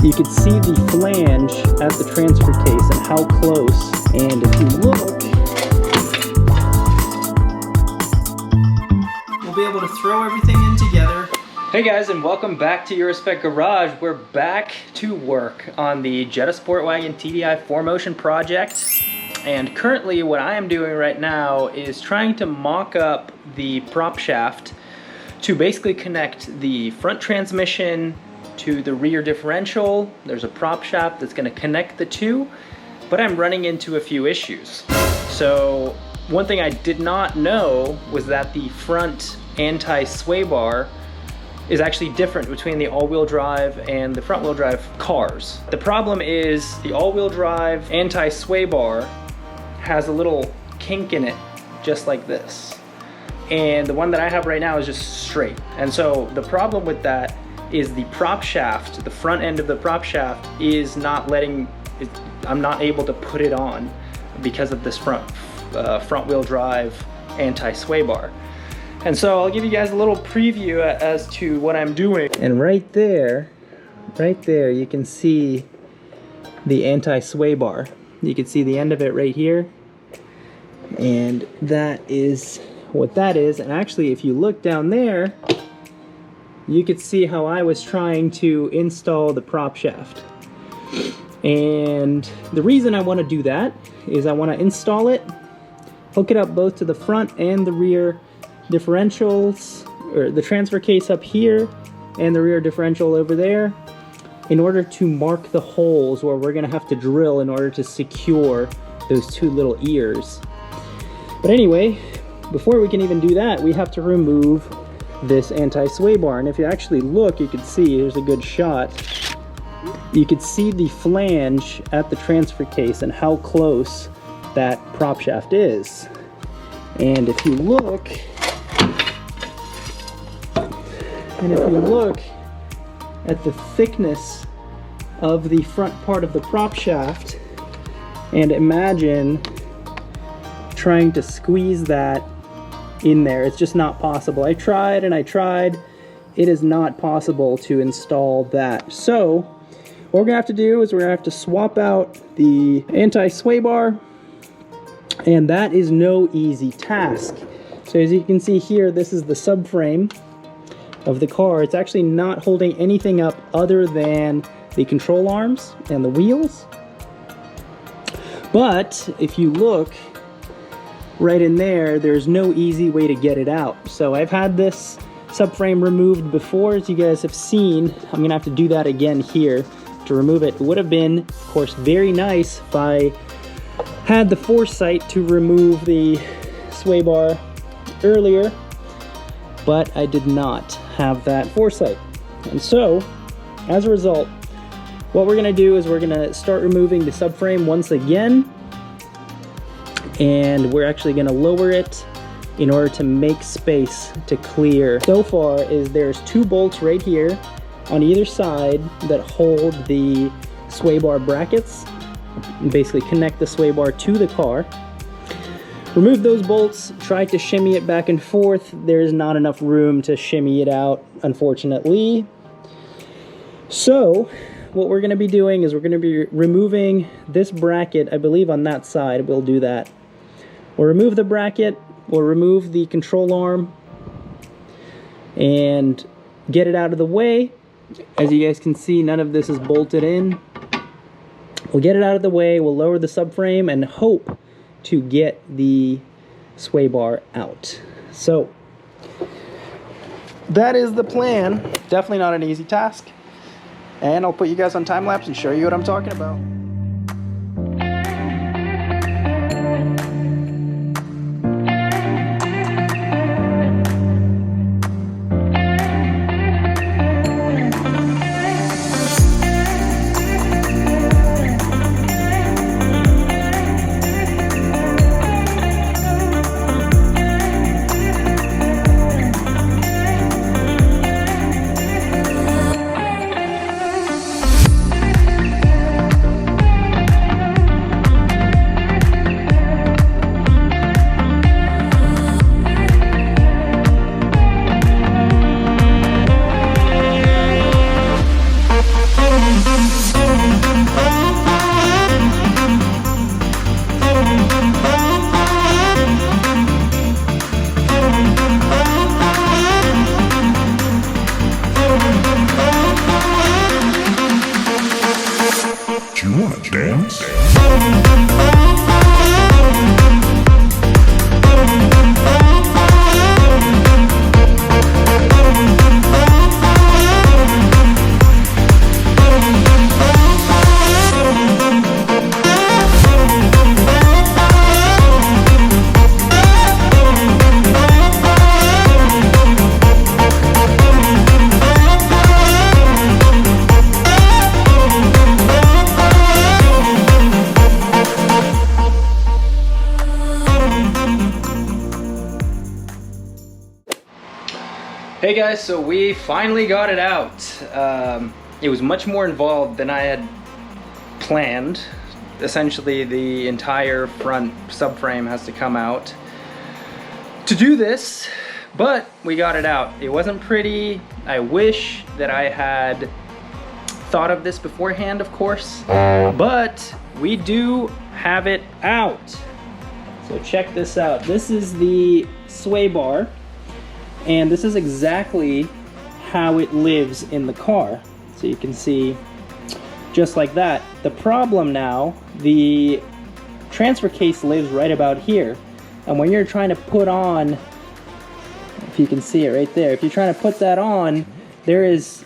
You can see the flange at the transfer case and how close. And if you look, we'll be able to throw everything in together. Hey guys, and welcome back to Your Respect Garage. We're back to work on the Jetta Sport Wagon TDI 4Motion project. And currently what I am doing right now is trying to mock up the prop shaft to basically connect the front transmission to the rear differential. There's a prop shaft that's going to connect the two, but I'm running into a few issues. So one thing I did not know was that the front anti-sway bar is actually different between the all-wheel drive and the front-wheel drive cars. The problem is the all-wheel drive anti-sway bar has a little kink in it, just like this. And the one that I have right now is just straight. And so the problem with that is the prop shaft, the front end of the prop shaft is not letting, I'm not able to put it on because of this front-wheel drive anti-sway bar. And so I'll give you guys a little preview as to what I'm doing. And right there, you can see the anti-sway bar. You can see the end of it right here. And that is what that is. And actually, if you look down there, you could see how I was trying to install the prop shaft. And the reason I want to do that is I want to install it, hook it up both to the front and the rear differentials, or the transfer case up here and the rear differential over there, in order to mark the holes where we're going to have to drill in order to secure those two little ears. But anyway, before we can even do that, we have to remove this anti-sway bar. And if you actually look, you can see, here's a good shot, you can see the flange at the transfer case and how close that prop shaft is. And if you look, at the thickness of the front part of the prop shaft, and imagine trying to squeeze that in there, it's just not possible. I tried and I tried. It is not possible to install that. So what we're gonna have to do is we're gonna have to swap out the anti-sway bar, and that is no easy task. So as you can see here, this is the subframe of the car. It's actually not holding anything up other than the control arms and the wheels. But if you look right in there, there's no easy way to get it out. So I've had this subframe removed before, as you guys have seen. I'm gonna have to do that again here to remove it. It would have been, of course, very nice if I had the foresight to remove the sway bar earlier, but I did not have that foresight. And so, as a result, what we're gonna do is we're gonna start removing the subframe once again, and we're actually going to lower it in order to make space to clear. So far is there's two bolts right here on either side that hold the sway bar brackets and basically connect the sway bar to the car. Remove those bolts, try to shimmy it back and forth. There's not enough room to shimmy it out, unfortunately. So what we're going to be doing is we're going to be removing this bracket. I believe on that side we'll do that. We'll remove the bracket, we'll remove the control arm, and get it out of the way. As you guys can see, none of this is bolted in. We'll get it out of the way, we'll lower the subframe, and hope to get the sway bar out. So, that is the plan. Definitely not an easy task. And I'll put you guys on time lapse and show you what I'm talking about. Hey guys, so we finally got it out. It was much more involved than I had planned. Essentially, the entire front subframe has to come out to do this, but we got it out. It wasn't pretty. I wish that I had thought of this beforehand, of course, but we do have it out. So check this out. This is the sway bar, and this is exactly how it lives in the car. So you can see just like that. The problem now, the transfer case lives right about here. And when you're trying to put on, if you can see it right there, if you're trying to put that on, there is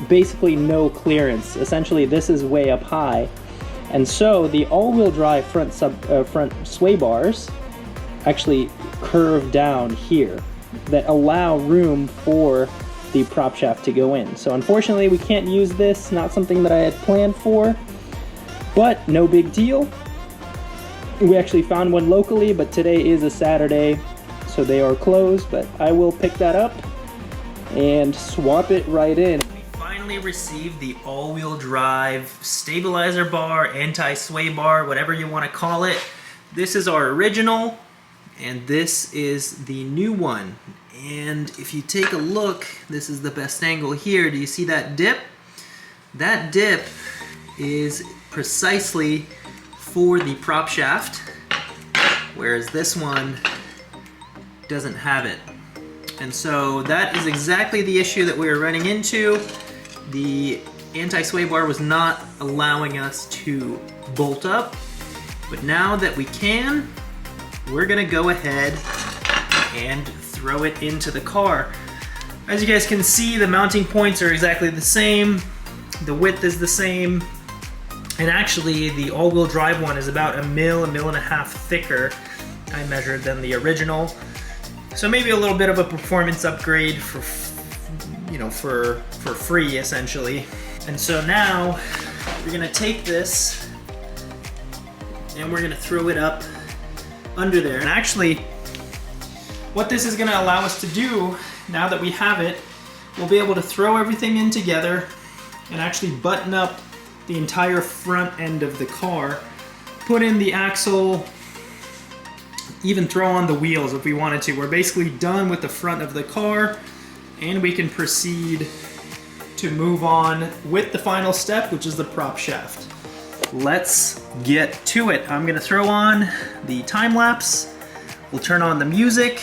basically no clearance. Essentially, this is way up high. And so the all-wheel drive front sway bars actually curve down here that allow room for the prop shaft to go in. So unfortunately we can't use this, not something that I had planned for, but no big deal. We actually found one locally, but today is a Saturday, so they are closed, but I will pick that up and swap it right in. We finally received the all-wheel drive stabilizer bar, anti-sway bar, whatever you want to call it. This is our original, and this is the new one. And if you take a look, this is the best angle here. Do you see that dip? That dip is precisely for the prop shaft, whereas this one doesn't have it. And so that is exactly the issue that we were running into. The anti-sway bar was not allowing us to bolt up, but now that we can, we're gonna go ahead and throw it into the car. As you guys can see, the mounting points are exactly the same, the width is the same, and actually the all-wheel drive one is about a mil and a half thicker, I measured, than the original. So maybe a little bit of a performance upgrade for, you know, for free essentially. And so now we're gonna take this and we're gonna throw it up under there. And actually, what this is going to allow us to do, now that we have it, we'll be able to throw everything in together and actually button up the entire front end of the car, put in the axle, even throw on the wheels if we wanted to. We're basically done with the front of the car, and we can proceed to move on with the final step, which is the prop shaft. Let's get to it. I'm going to throw on the time lapse. We'll turn on the music.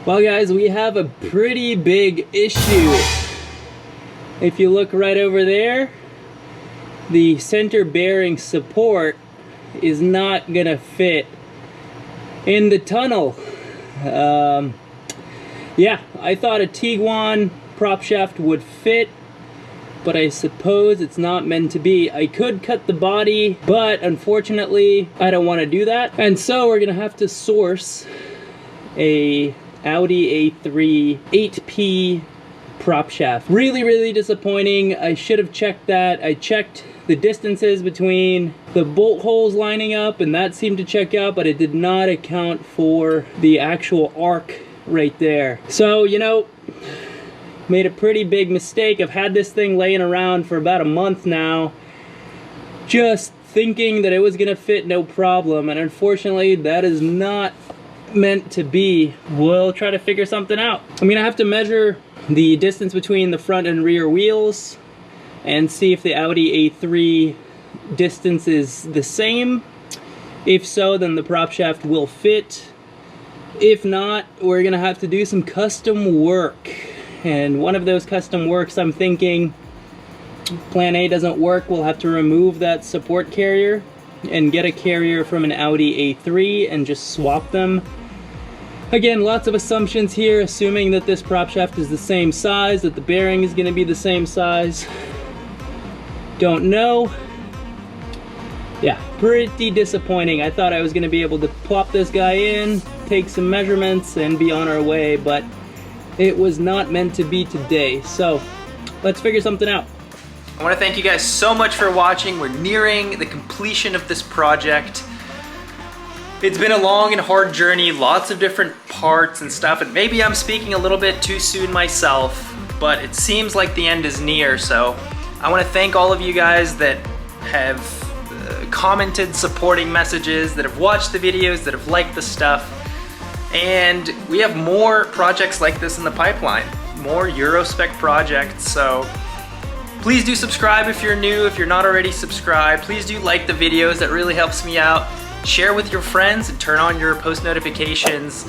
Well guys, we have a pretty big issue. If you look right over there, the center bearing support is not gonna fit in the tunnel. Yeah, I thought a Tiguan prop shaft would fit, but I suppose it's not meant to be. I could cut the body, but unfortunately I don't want to do that, and so we're gonna have to source a Audi A3 8P prop shaft. Really disappointing. I should have checked that. I checked the distances between the bolt holes lining up, and that seemed to check out, but it did not account for the actual arc right there. So, you know, made a pretty big mistake. I've had this thing laying around for about a month now, just thinking that it was gonna fit no problem, and unfortunately that is not meant to be. We'll try to figure something out. I'm gonna have to measure the distance between the front and rear wheels and see if the Audi A3 distance is the same. If so, then the prop shaft will fit. If not, we're gonna have to do some custom work. And one of those custom works, I'm thinking, plan A doesn't work, we'll have to remove that support carrier and get a carrier from an Audi A3 and just swap them. Again, lots of assumptions here, assuming that this prop shaft is the same size, that the bearing is gonna be the same size. Don't know. Yeah, pretty disappointing. I thought I was gonna be able to plop this guy in, take some measurements, and be on our way, but it was not meant to be today. So let's figure something out. I want to thank you guys so much for watching. We're nearing the completion of this project. It's been a long and hard journey, lots of different parts and stuff, and maybe I'm speaking a little bit too soon myself, but it seems like the end is near. So I want to thank all of you guys that have commented supporting messages, that have watched the videos, that have liked the stuff. And we have more projects like this in the pipeline, more Eurospec projects. So please do subscribe if you're new, if you're not already subscribed. Please do like the videos, that really helps me out. Share with your friends and turn on your post notifications.